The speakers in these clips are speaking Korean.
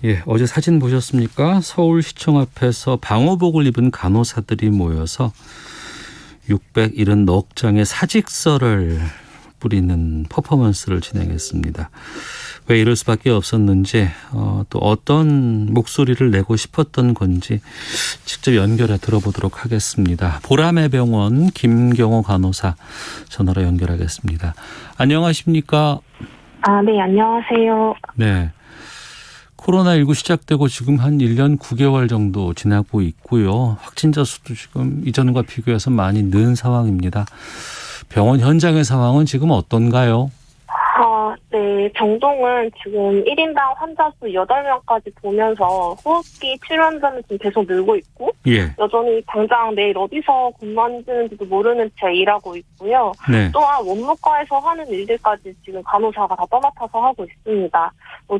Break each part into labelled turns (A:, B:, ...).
A: 예, 어제 사진 보셨습니까? 서울시청 앞에서 방호복을 입은 간호사들이 모여서 670억 장의 사직서를 뿌리는 퍼포먼스를 진행했습니다. 왜 이럴 수밖에 없었는지 또 어떤 목소리를 내고 싶었던 건지 직접 연결해 들어보도록 하겠습니다. 보람의 병원 김경호 간호사 전화로 연결하겠습니다. 안녕하십니까?
B: 네, 안녕하세요.
A: 네. 코로나19 시작되고 지금 한 1년 9개월 정도 지나고 있고요. 확진자 수도 지금 이전과 비교해서 많이 는 상황입니다. 병원 현장의 상황은 지금 어떤가요?
B: 네, 병동은 지금 1인당 환자 수 8명까지 보면서 호흡기 치료 환자는 지금 계속 늘고 있고,
A: 예.
B: 여전히 당장 내일 어디서 근무하는지도 모르는 채 일하고 있고요.
A: 네.
B: 또한 원무과에서 하는 일들까지 지금 간호사가 다 떠맡아서 하고 있습니다.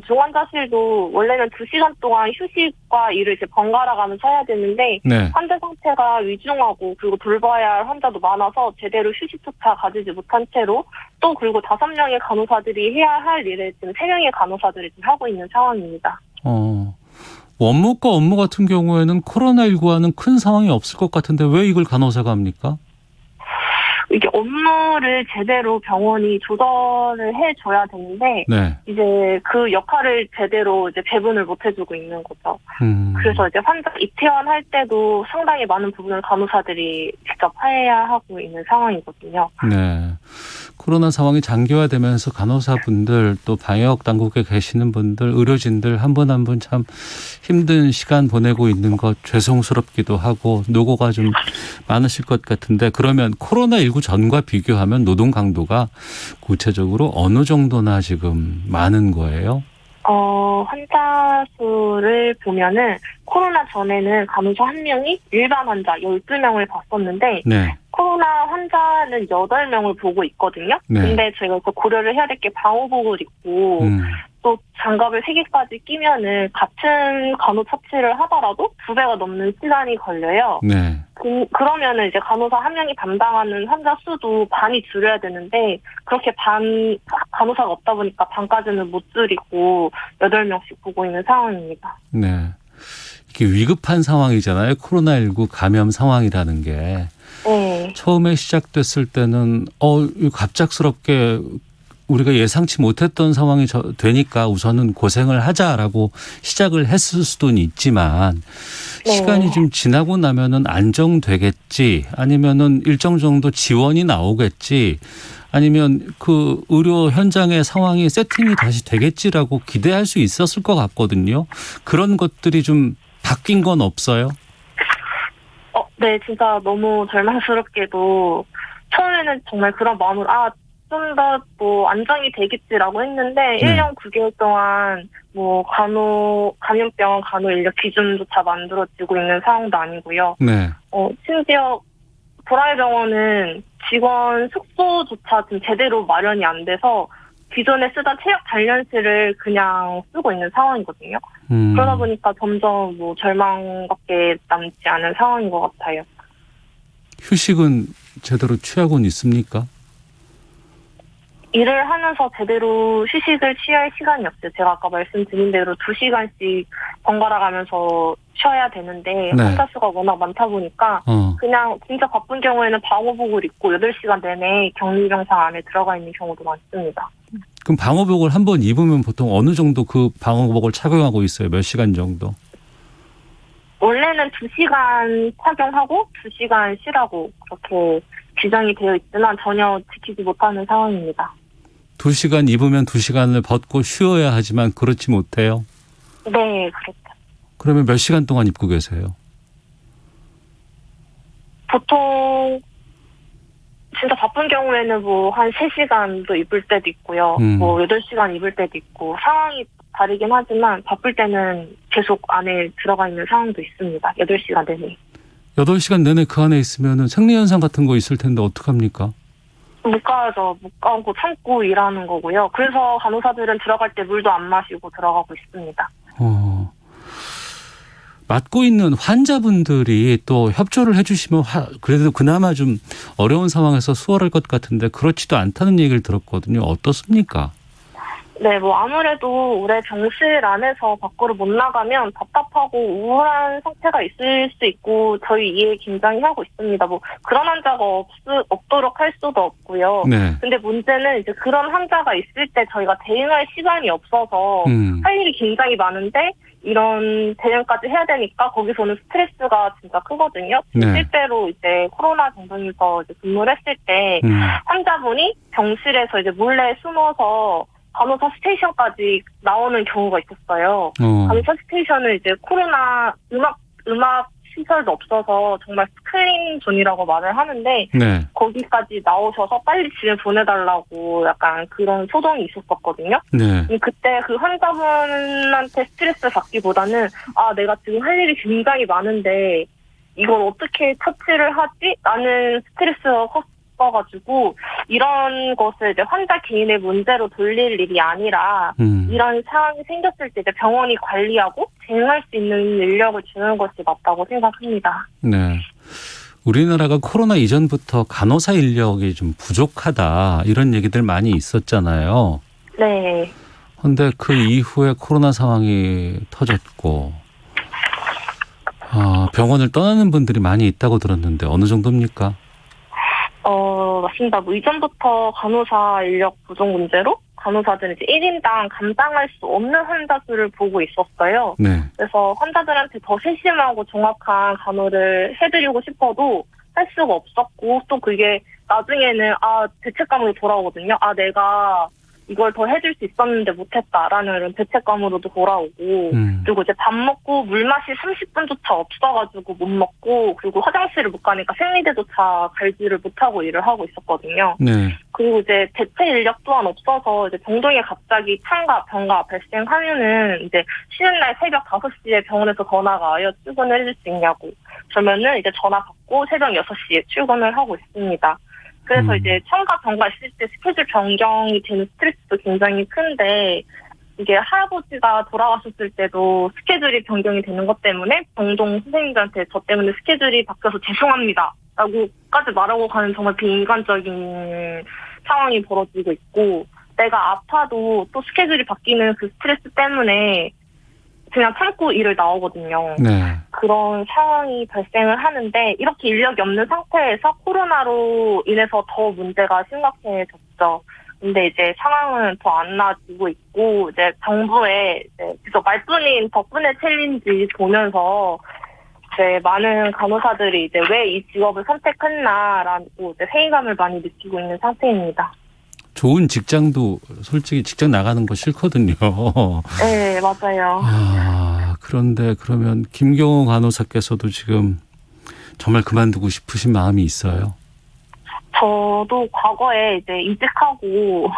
B: 중환자실도 원래는 2시간 동안 휴식과 일을 이제 번갈아 가면서 해야 되는데,
A: 네.
B: 환자 상태가 위중하고 그리고 돌봐야 할 환자도 많아서 제대로 휴식조차 가지지 못한 채로 또 그리고 5명의 간호사들이 해야 할 일을 지금 3명의 간호사들이 지금 하고 있는 상황입니다.
A: 원무과 업무 같은 경우에는 코로나19와는 큰 상황이 없을 것 같은데 왜 이걸 간호사가 합니까?
B: 이게 업무를 제대로 병원이 조절을 해줘야 되는데,
A: 네.
B: 이제 그 역할을 제대로 이제 배분을 못 해주고 있는 거죠. 그래서 이제 환자 입퇴원할 때도 상당히 많은 부분을 간호사들이 직접 해야 하고 있는 상황이거든요.
A: 네. 코로나 상황이 장기화되면서 간호사분들 또 방역 당국에 계시는 분들, 의료진들 한 분 한 분 참 힘든 시간 보내고 있는 것 죄송스럽기도 하고 노고가 좀 많으실 것 같은데, 그러면 코로나19 전과 비교하면 노동 강도가 구체적으로 어느 정도나 지금 많은 거예요?
B: 환자 수를 보면은 코로나 전에는 간호사 1명이 일반 환자 12명을 봤었는데,
A: 네.
B: 코로나 환자는 8명을 보고 있거든요.
A: 네.
B: 근데 저희가 또 고려를 해야 될 게 방호복을 입고 또 장갑을 3개까지 끼면은 같은 간호 처치를 하더라도 2배가 넘는 시간이 걸려요.
A: 네.
B: 그러면은 이제 간호사 1명이 담당하는 환자 수도 반이 줄여야 되는데, 그렇게 간호사가 없다 보니까 반까지는 못 줄이고 8명씩 보고 있는 상황입니다.
A: 네. 이게 위급한 상황이잖아요. 코로나19 감염 상황이라는 게.
B: 네.
A: 처음에 시작됐을 때는 갑작스럽게 우리가 예상치 못했던 상황이 되니까 우선은 고생을 하자라고 시작을 했을 수도 있지만,
B: 네.
A: 시간이 좀 지나고 나면은 안정되겠지, 아니면은 일정 정도 지원이 나오겠지, 아니면 그 의료 현장의 상황이 세팅이 다시 되겠지라고 기대할 수 있었을 것 같거든요. 그런 것들이 좀 바뀐 건 없어요?
B: 네, 진짜 너무 절망스럽게도 처음에는 정말 그런 마음으로 좀 더 안정이 되겠지라고 했는데,
A: 네.
B: 1년 9개월 동안 감염병 간호 인력 기준조차 만들어지고 있는 상황도 아니고요.
A: 네.
B: 심지어 보라의 병원은 직원 숙소조차 지금 제대로 마련이 안 돼서 기존에 쓰던 체육 단련실을 그냥 쓰고 있는 상황이거든요. 그러다 보니까 점점 절망밖에 남지 않은 상황인 것 같아요.
A: 휴식은 제대로 취하고는 있습니까?
B: 일을 하면서 제대로 휴식을 취할 시간이 없어요. 제가 아까 말씀드린 대로 2시간씩 번갈아 가면서 쉬어야 되는데,
A: 네.
B: 환자 수가 워낙 많다 보니까 그냥 진짜 바쁜 경우에는 방호복을 입고 8시간 내내 격리병상 안에 들어가 있는 경우도 많습니다.
A: 그럼 방호복을 한 번 입으면 보통 어느 정도 그 방호복을 착용하고 있어요? 몇 시간 정도?
B: 원래는 2시간 착용하고 2시간 쉬라고 그렇게 규정이 되어 있지만 전혀 지키지 못하는 상황입니다.
A: 2시간 입으면 2시간을 벗고 쉬어야 하지만 그렇지 못해요?
B: 네, 그렇죠.
A: 그러면 몇 시간 동안 입고 계세요?
B: 보통 진짜 바쁜 경우에는 한 3시간도 입을 때도 있고요. 8시간 입을 때도 있고 상황이 다르긴 하지만 바쁠 때는 계속 안에 들어가 있는 상황도 있습니다. 8시간 내내.
A: 8시간 내내 그 안에 있으면 생리현상 같은 거 있을 텐데 어떡합니까?
B: 못 가죠. 못 가고 참고 일하는 거고요. 그래서 간호사들은 들어갈 때 물도 안 마시고 들어가고 있습니다.
A: 맡고 있는 환자분들이 또 협조를 해 주시면 그래도 그나마 좀 어려운 상황에서 수월할 것 같은데 그렇지도 않다는 얘기를 들었거든요. 어떻습니까?
B: 네, 뭐 아무래도 올해 병실 안에서 밖으로 못 나가면 답답하고 우울한 상태가 있을 수 있고 저희 이해 굉장히 하고 있습니다. 뭐 그런 환자가 없도록 할 수도 없고요.
A: 네.
B: 근데 문제는 이제 그런 환자가 있을 때 저희가 대응할 시간이 없어서 할 일이 굉장히 많은데 이런 대응까지 해야 되니까 거기서는 스트레스가 진짜 크거든요.
A: 네.
B: 실제로 이제 코로나 병동에서 이제 근무를 했을 때 환자분이 병실에서 이제 몰래 숨어서 간호사 스테이션까지 나오는 경우가 있었어요. 간호사 스테이션은 이제 코로나 음악 시설도 없어서 정말 스크린 존이라고 말을 하는데
A: 네.
B: 거기까지 나오셔서 빨리 집에 보내달라고 약간 그런 소동이 있었거든요.
A: 네.
B: 그때 그 환자분한테 스트레스 받기보다는 내가 지금 할 일이 굉장히 많은데 이걸 어떻게 처치를 하지? 라는 스트레스가 컸어가지고 이런 것을 이제 환자 개인의 문제로 돌릴 일이 아니라 이런 상황이 생겼을 때 이제 병원이 관리하고 대응할 수 있는 인력을 주는 것이 맞다고 생각합니다.
A: 네. 우리나라가 코로나 이전부터 간호사 인력이 좀 부족하다 이런 얘기들 많이 있었잖아요.
B: 네.
A: 그런데 그 이후에 코로나 상황이 터졌고 병원을 떠나는 분들이 많이 있다고 들었는데 어느 정도입니까?
B: 맞습니다. 뭐 이전부터 간호사 인력 부족 문제로 간호사들은 이제 1인당 감당할 수 없는 환자 수를 보고 있었어요.
A: 네.
B: 그래서 환자들한테 더 세심하고 정확한 간호를 해드리고 싶어도 할 수가 없었고 또 그게 나중에는 죄책감으로 돌아오거든요. 내가 이걸 더 해줄 수 있었는데 못했다라는 이런 죄책감으로도 돌아오고 그리고 이제 밥 먹고 물 마실 30분조차 없어가지고 못 먹고 그리고 화장실을 못 가니까 생리대조차 갈지를 못하고 일을 하고 있었거든요.
A: 네.
B: 그리고 이제 대체 인력 또한 없어서 이제 병동에 갑자기 창가, 병가 발생하면은 이제 쉬는 날 새벽 5시에 병원에서 전화가 와요. 출근을 해줄 수 있냐고. 그러면은 이제 전화 받고 새벽 6시에 출근을 하고 있습니다. 그래서 이제 창가, 병가 있을 때 스케줄 변경이 되는 스트레스도 굉장히 큰데 이게 할아버지가 돌아가셨을 때도 스케줄이 변경이 되는 것 때문에 병동 선생님들한테 저 때문에 스케줄이 바뀌어서 죄송합니다 라고까지 말하고 가는 정말 비인간적인 상황이 벌어지고 있고 내가 아파도 또 스케줄이 바뀌는 그 스트레스 때문에 그냥 참고 일을 나오거든요.
A: 네.
B: 그런 상황이 발생을 하는데 이렇게 인력이 없는 상태에서 코로나로 인해서 더 문제가 심각해졌죠. 근데 이제 상황은 더 안 나아지고 있고 이제 정부에 이제 계속 말뿐인 덕분에 챌린지 보면서 이제 많은 간호사들이 이제 왜 이 직업을 선택했나라고 이제 회의감을 많이 느끼고 있는 상태입니다.
A: 좋은 직장도 솔직히 직장 나가는 거 싫거든요.
B: 네, 맞아요.
A: 그런데 그러면 김경호 간호사께서도 지금 정말 그만두고 싶으신 마음이 있어요?
B: 저도 과거에 이제 이직하고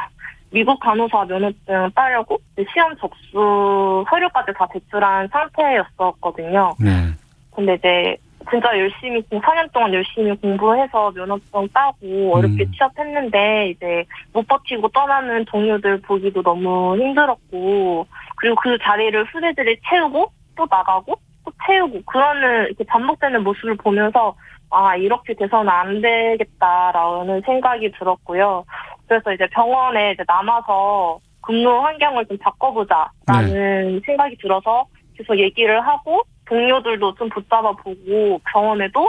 B: 미국 간호사 면허증 따려고 시험 접수 서류까지 다 제출한 상태였었거든요.
A: 네.
B: 근데 이제 진짜 열심히 4년 동안 열심히 공부해서 면허증 따고 어렵게 취업했는데 이제 못 버티고 떠나는 동료들 보기도 너무 힘들었고 그리고 그 자리를 후배들이 채우고 또 나가고 또 채우고 그러는 이렇게 반복되는 모습을 보면서 이렇게 돼서는 안 되겠다라는 생각이 들었고요. 그래서 이제 병원에 이제 남아서 근무 환경을 좀 바꿔보자라는 생각이 들어서 계속 얘기를 하고 동료들도 좀 붙잡아 보고 병원에도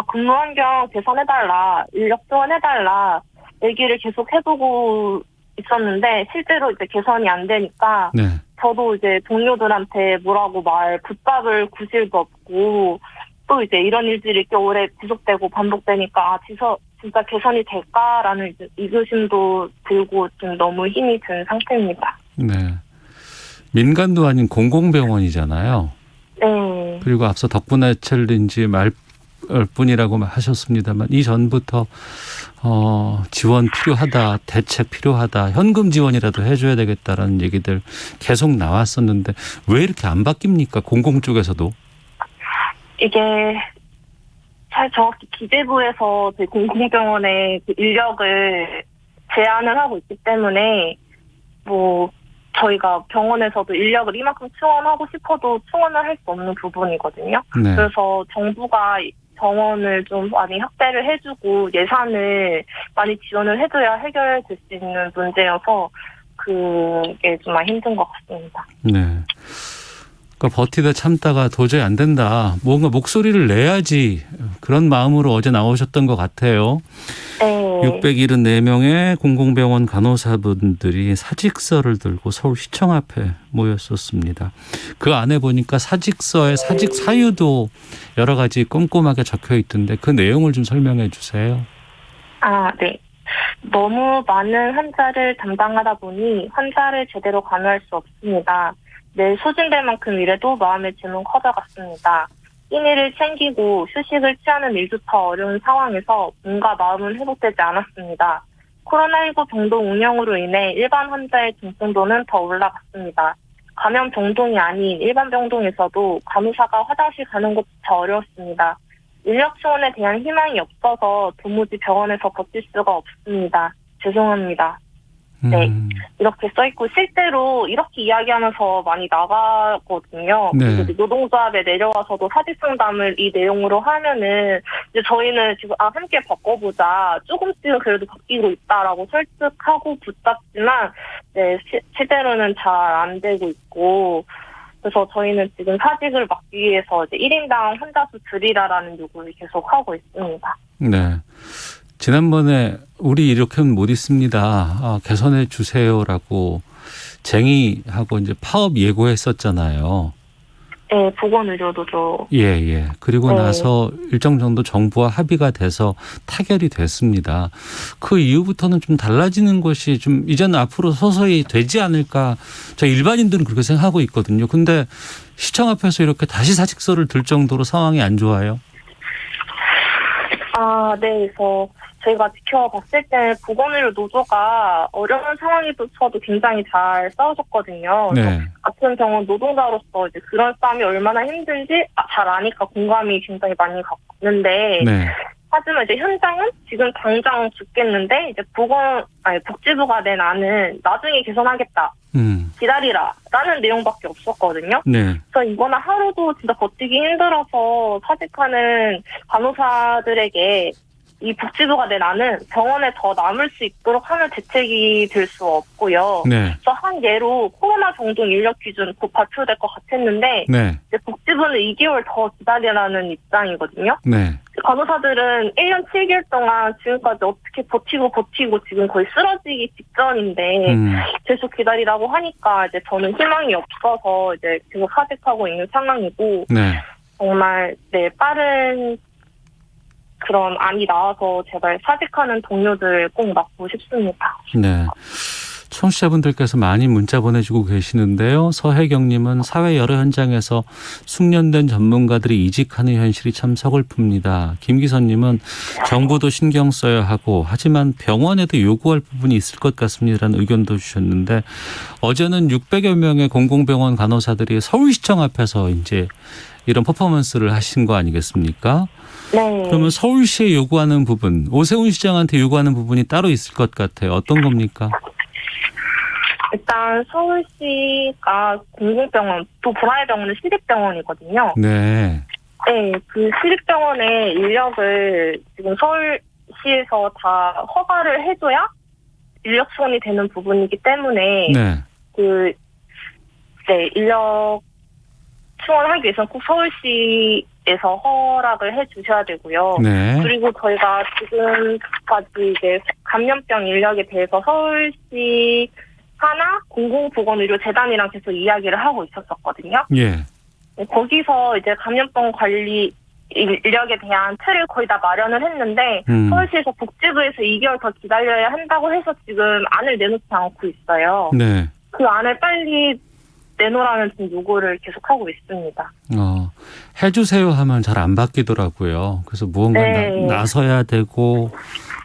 B: 근무 환경 개선해달라, 인력 지원해달라 얘기를 계속 해보고 있었는데 실제로 이제 개선이 안 되니까
A: 네.
B: 저도 이제 동료들한테 뭐라고 붙잡을 구실도 없고 또 이제 이런 일들이 꽤 오래 지속되고 반복되니까 진짜 개선이 될까라는 이제 의구심도 들고 좀 너무 힘이 든 상태입니다.
A: 네. 민간도 아닌 공공병원이잖아요.
B: 네.
A: 그리고 앞서 덕분에 챌린지 말뿐이라고 하셨습니다만 이전부터 지원 필요하다, 대책 필요하다, 현금 지원이라도 해줘야 되겠다라는 얘기들 계속 나왔었는데 왜 이렇게 안 바뀝니까? 공공 쪽에서도. 이게
B: 잘 정확히 기재부에서 공공병원의 인력을 제한을 하고 있기 때문에 저희가 병원에서도 인력을 이만큼 충원하고 싶어도 충원을 할 수 없는 부분이거든요.
A: 네.
B: 그래서 정부가 병원을 좀 많이 확대를 해주고 예산을 많이 지원을 해줘야 해결될 수 있는 문제여서 그게 좀 많이 힘든 것 같습니다.
A: 네. 그러니까 버티다 참다가 도저히 안 된다. 뭔가 목소리를 내야지. 그런 마음으로 어제 나오셨던 것 같아요.
B: 네.
A: 674명의 공공병원 간호사분들이 사직서를 들고 서울시청 앞에 모였었습니다. 그 안에 보니까 사직서에 사직 사유도 여러 가지 꼼꼼하게 적혀 있던데 그 내용을 좀 설명해 주세요.
B: 네. 너무 많은 환자를 담당하다 보니 환자를 제대로 관여할 수 없습니다. 내 소진될 만큼 일해도 마음의 짐은 커져갔습니다. 끼니를 챙기고 휴식을 취하는 일조차 어려운 상황에서 몸과 마음은 회복되지 않았습니다. 코로나19 병동 운영으로 인해 일반 환자의 중증도는 더 올라갔습니다. 감염 병동이 아닌 일반 병동에서도 간호사가 화장실 가는 것조차 어려웠습니다. 인력 지원에 대한 희망이 없어서 도무지 병원에서 버틸 수가 없습니다. 죄송합니다. 네, 이렇게 써있고 실제로 이렇게 이야기하면서 많이 나가거든요.
A: 네.
B: 그리고 노동조합에 내려와서도 사직 상담을 이 내용으로 하면은 이제 저희는 지금 함께 바꿔보자, 조금씩은 그래도 바뀌고 있다라고 설득하고 붙잡지만 네, 실제로는 잘 안 되고 있고, 그래서 저희는 지금 사직을 막기 위해서 이제 1인당 환자 수 줄이라라는 요구를 계속 하고 있습니다.
A: 네. 지난번에 우리 이렇게는 못 있습니다. 개선해 주세요라고 쟁의하고 이제 파업 예고했었잖아요.
B: 네, 보건의료도죠.
A: 예. 그리고
B: 네.
A: 나서 일정 정도 정부와 합의가 돼서 타결이 됐습니다. 그 이후부터는 좀 달라지는 것이 좀 이제는 앞으로 서서히 되지 않을까. 저희 일반인들은 그렇게 생각하고 있거든요. 근데 시청 앞에서 이렇게 다시 사직서를 들 정도로 상황이 안 좋아요?
B: 네. 그래서 저희가 지켜봤을 때 보건의료 노조가 어려운 상황에서도 굉장히 잘 싸우셨거든요.
A: 네.
B: 같은 병원 노동자로서 이제 그런 싸움이 얼마나 힘든지 잘 아니까 공감이 굉장히 많이 갔는데,
A: 네.
B: 하지만 이제 현장은 지금 당장 죽겠는데 이제 복지부가 낸 안은 나중에 개선하겠다. 기다리라 라는 내용밖에 없었거든요.
A: 네.
B: 그래서 이거는 하루도 진짜 버티기 힘들어서 사직하는 간호사들에게 이 복지부가 낸 안은 병원에 더 남을 수 있도록 하는 대책이 될 수 없고요.
A: 네.
B: 그래서 한 예로 코로나 병동 인력 기준 곧 발표될 것 같았는데
A: 네.
B: 이제 복지부는 2개월 더 기다리라는 입장이거든요.
A: 네.
B: 간호사들은 1년 7개월 동안 지금까지 어떻게 버티고 지금 거의 쓰러지기 직전인데 계속 기다리라고 하니까 이제 저는 희망이 없어서 이제 계속 사직하고 있는 상황이고,
A: 네.
B: 정말 빠른 그런 안이 나와서 제발 사직하는 동료들 꼭 맡고 싶습니다.
A: 네. 청취자분들께서 많이 문자 보내주고 계시는데요. 서혜경님은 사회 여러 현장에서 숙련된 전문가들이 이직하는 현실이 참 서글픕니다. 김기선님은 정부도 신경 써야 하고 하지만 병원에도 요구할 부분이 있을 것 같습니다라는 의견도 주셨는데, 어제는 600여 명의 공공병원 간호사들이 서울시청 앞에서 이제 이런 퍼포먼스를 하신 거 아니겠습니까?
B: 네.
A: 그러면 서울시에 요구하는 부분, 오세훈 시장한테 요구하는 부분이 따로 있을 것 같아요. 어떤 겁니까?
B: 일단 서울시가 공공병원, 또 보라의병원은 시립병원이거든요.
A: 네.
B: 네, 그 시립병원의 인력을 지금 서울시에서 다 허가를 해줘야 인력 지원이 되는 부분이기 때문에
A: 네.
B: 인력 지원하기 위해서는 꼭 서울시에서 허락을 해주셔야 되고요.
A: 네.
B: 그리고 저희가 지금까지 이제 감염병 인력에 대해서 서울시 하나 공공보건의료재단이랑 계속 이야기를 하고 있었거든요.
A: 예.
B: 거기서 이제 감염병 관리 인력에 대한 틀을 거의 다 마련을 했는데 서울시에서 복지부에서 2개월 더 기다려야 한다고 해서 지금 안을 내놓지 않고 있어요.
A: 네.
B: 그 안을 빨리 내놓으라는 지금 요구를 계속하고 있습니다.
A: 해주세요 하면 잘 안 바뀌더라고요. 그래서 무언가
B: 네.
A: 나서야 되고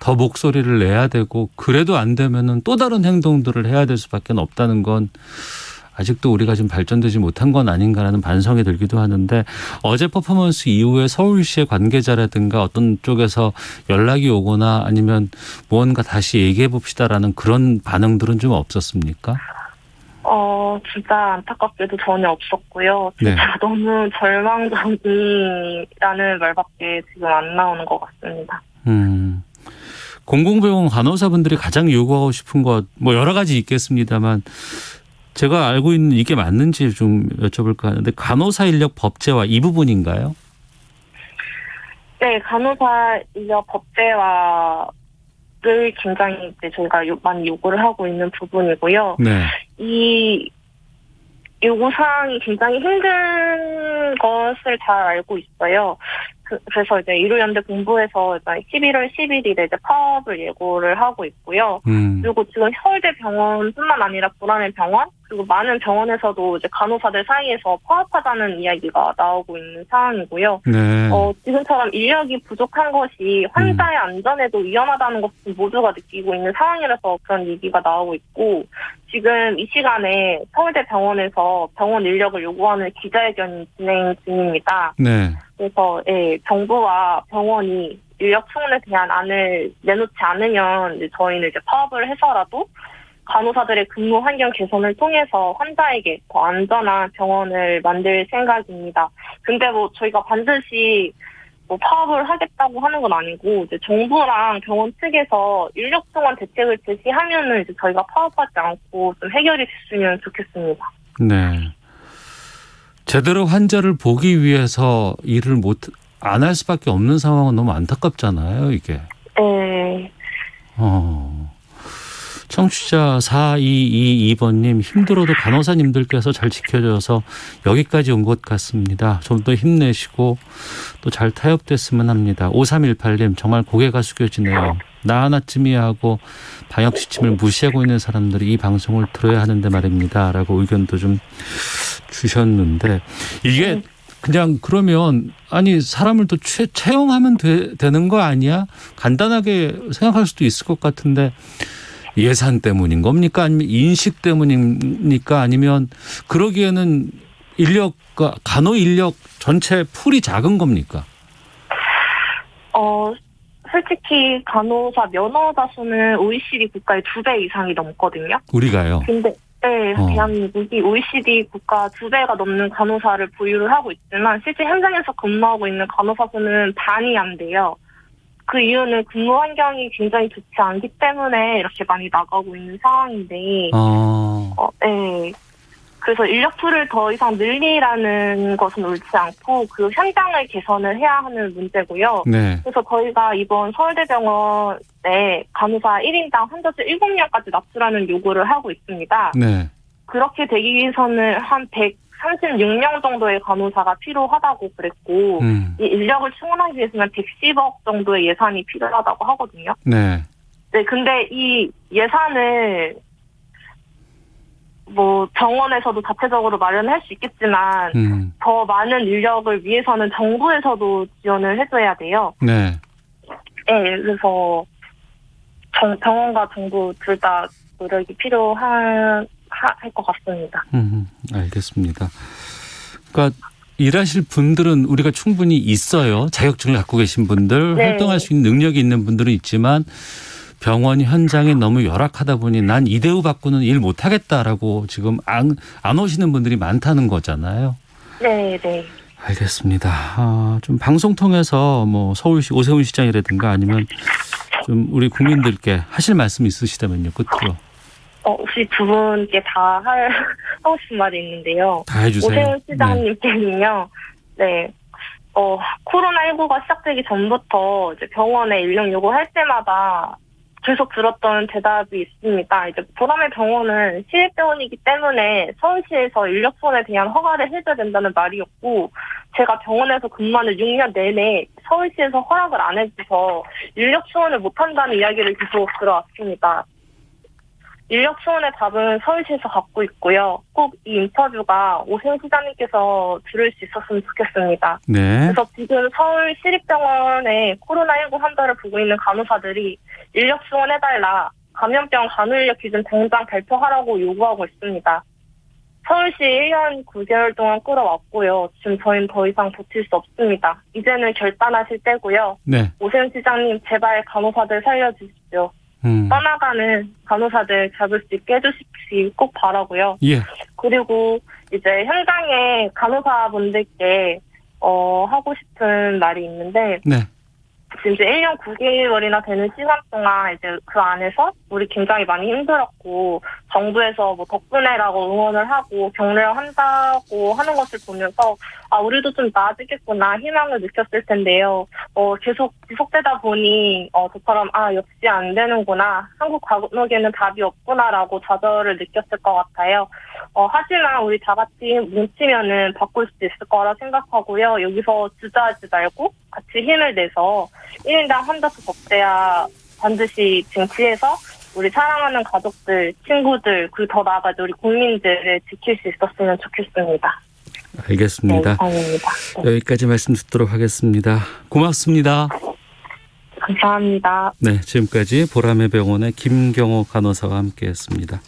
A: 더 목소리를 내야 되고, 그래도 안 되면은 또 다른 행동들을 해야 될 수밖에 없다는 건 아직도 우리가 좀 발전되지 못한 건 아닌가라는 반성이 들기도 하는데, 어제 퍼포먼스 이후에 서울시의 관계자라든가 어떤 쪽에서 연락이 오거나 아니면 무언가 다시 얘기해 봅시다라는 그런 반응들은 좀 없었습니까?
B: 진짜 안타깝게도 전혀 없었고요. 진짜
A: 네.
B: 너무 절망적이라는 말밖에 지금 안 나오는 것 같습니다.
A: 공공병원 간호사분들이 가장 요구하고 싶은 것 뭐 여러 가지 있겠습니다만 제가 알고 있는 이게 맞는지 좀 여쭤볼까 하는데 간호사 인력 법제화 이 부분인가요?
B: 네, 간호사 인력 법제화를 굉장히 이제 저희가 많이 요구를 하고 있는 부분이고요.
A: 네.
B: 이 요구사항이 굉장히 힘든 것을 잘 알고 있어요. 그래서 이제 의료연대 본부에서 11월 11일에 이제 파업을 예고를 하고 있고요. 그리고 지금 서울대병원뿐만 아니라 불안의 병원 그리고 많은 병원에서도 이제 간호사들 사이에서 파업하자는 이야기가 나오고 있는 상황이고요.
A: 네.
B: 지금처럼 인력이 부족한 것이 환자의 안전에도 위험하다는 것을 모두가 느끼고 있는 상황이라서 그런 얘기가 나오고 있고 지금 이 시간에 서울대병원에서 병원 인력을 요구하는 기자회견이 진행 중입니다.
A: 네.
B: 그래서 정부와 병원이 인력 충원에 대한 안을 내놓지 않으면 저희는 이제 파업을 해서라도 간호사들의 근무 환경 개선을 통해서 환자에게 더 안전한 병원을 만들 생각입니다. 근데 저희가 반드시 파업을 하겠다고 하는 건 아니고 이제 정부랑 병원 측에서 인력 충원 대책을 제시하면은 이제 저희가 파업하지 않고 좀 해결이 됐으면 좋겠습니다.
A: 네. 제대로 환자를 보기 위해서 일을 안 할 수밖에 없는 상황은 너무 안타깝잖아요, 이게.
B: 네.
A: 청취자 4222번님 힘들어도 간호사님들께서 잘 지켜줘서 여기까지 온 것 같습니다. 좀 더 힘내시고 또 잘 타협됐으면 합니다. 5318님 정말 고개가 숙여지네요. 나 하나쯤이야 하고 방역 지침을 무시하고 있는 사람들이 이 방송을 들어야 하는데 말입니다. 라고 의견도 좀 주셨는데 이게 그냥 그러면 아니 사람을 또 채용하면 되는 거 아니야? 간단하게 생각할 수도 있을 것 같은데 예산 때문인 겁니까? 아니면 인식 때문입니까? 아니면 그러기에는 인력과 간호 인력 전체 풀이 작은 겁니까?
B: 솔직히 간호사 면허자 수는 OECD 국가의 2배 이상이 넘거든요.
A: 우리가요?
B: 근데 네, 대한민국이 OECD 국가 2배가 넘는 간호사를 보유를 하고 있지만 실제 현장에서 근무하고 있는 간호사 수는 반이 안 돼요. 그 이유는 근무 환경이 굉장히 좋지 않기 때문에 이렇게 많이 나가고 있는 상황인데, 네. 그래서 인력풀을 더 이상 늘리라는 것은 옳지 않고 그 현장을 개선을 해야 하는 문제고요.
A: 네.
B: 그래서 저희가 이번 서울대병원에 간호사 1인당 환자수 7명까지 납수라는 요구를 하고 있습니다.
A: 네.
B: 그렇게 되기 위해서는 한 136명 정도의 간호사가 필요하다고 그랬고 이 인력을 충원하기 위해서는 110억 정도의 예산이 필요하다고 하거든요.
A: 네.
B: 네, 근데 이 예산을 병원에서도 자체적으로 마련할 수 있겠지만 더 많은 인력을 위해서는 정부에서도 지원을 해줘야 돼요.
A: 네.
B: 네, 그래서 병원과 정부 둘 다 노력이 필요할 것 같습니다.
A: 알겠습니다. 그러니까 일하실 분들은 우리가 충분히 있어요. 자격증을 갖고 계신 분들,
B: 네.
A: 활동할 수 있는 능력이 있는 분들은 있지만 병원 현장이 너무 열악하다 보니 난 이 대우 받고는 일 못하겠다라고 지금 안 오시는 분들이 많다는 거잖아요.
B: 네, 네.
A: 알겠습니다. 좀 방송 통해서 서울시 오세훈 시장이라든가 아니면 좀 우리 국민들께 하실 말씀 있으시다면요. 끝으로.
B: 혹시 두 분께 다 하고 싶은 말이 있는데요.
A: 다 해주세요.
B: 오세훈 시장님께는요. 네. 코로나19가 시작되기 전부터 이제 병원에 인력 요구할 때마다 계속 들었던 대답이 있습니다. 이제 보람의 병원은 시립병원이기 때문에 서울시에서 인력 지원에 대한 허가를 해줘야 된다는 말이었고, 제가 병원에서 근무하는 6년 내내 서울시에서 허락을 안 해줘서 인력 지원을 못한다는 이야기를 계속 들어왔습니다. 인력 지원의 답은 서울시에서 갖고 있고요. 꼭 이 인터뷰가 오세훈 시장님께서 들을 수 있었으면 좋겠습니다.
A: 네.
B: 그래서 지금 서울 시립병원에 코로나19 환자를 보고 있는 간호사들이 인력 지원해달라, 감염병 간호인력 기준 당장 발표하라고 요구하고 있습니다. 서울시 1년 9개월 동안 끌어왔고요. 지금 저희는 더 이상 버틸 수 없습니다. 이제는 결단하실 때고요.
A: 네.
B: 오세훈 시장님 제발 간호사들 살려주십시오. 떠나가는 간호사들 잡을 수 있게 해주십시오. 꼭 바라고요.
A: 예.
B: 그리고 이제 현장에 간호사분들께 하고 싶은 말이 있는데,
A: 네.
B: 지금 이제 1년 9개월이나 되는 시간 동안 이제 그 안에서 우리 굉장히 많이 힘들었고 정부에서 뭐 덕분에라고 응원을 하고 격려한다고 하는 것을 보면서 우리도 좀 나아지겠구나 희망을 느꼈을 텐데요. 계속 지속되다 보니 저처럼 역시 안 되는구나. 한국 과목에는 답이 없구나라고 좌절을 느꼈을 것 같아요. 하지만 우리 다 같이 뭉치면은 바꿀 수 있을 거라 생각하고요. 여기서 주저하지 말고 같이 힘을 내서 1인당 한 달 법제화 반드시 쟁취해서 우리 사랑하는 가족들, 친구들, 그리고 더 나아가서 우리 국민들을 지킬 수 있었으면 좋겠습니다.
A: 알겠습니다.
B: 네, 이상입니다. 네.
A: 여기까지 말씀 듣도록 하겠습니다. 고맙습니다.
B: 감사합니다.
A: 네, 지금까지 보람의 병원의 김경호 간호사와 함께했습니다.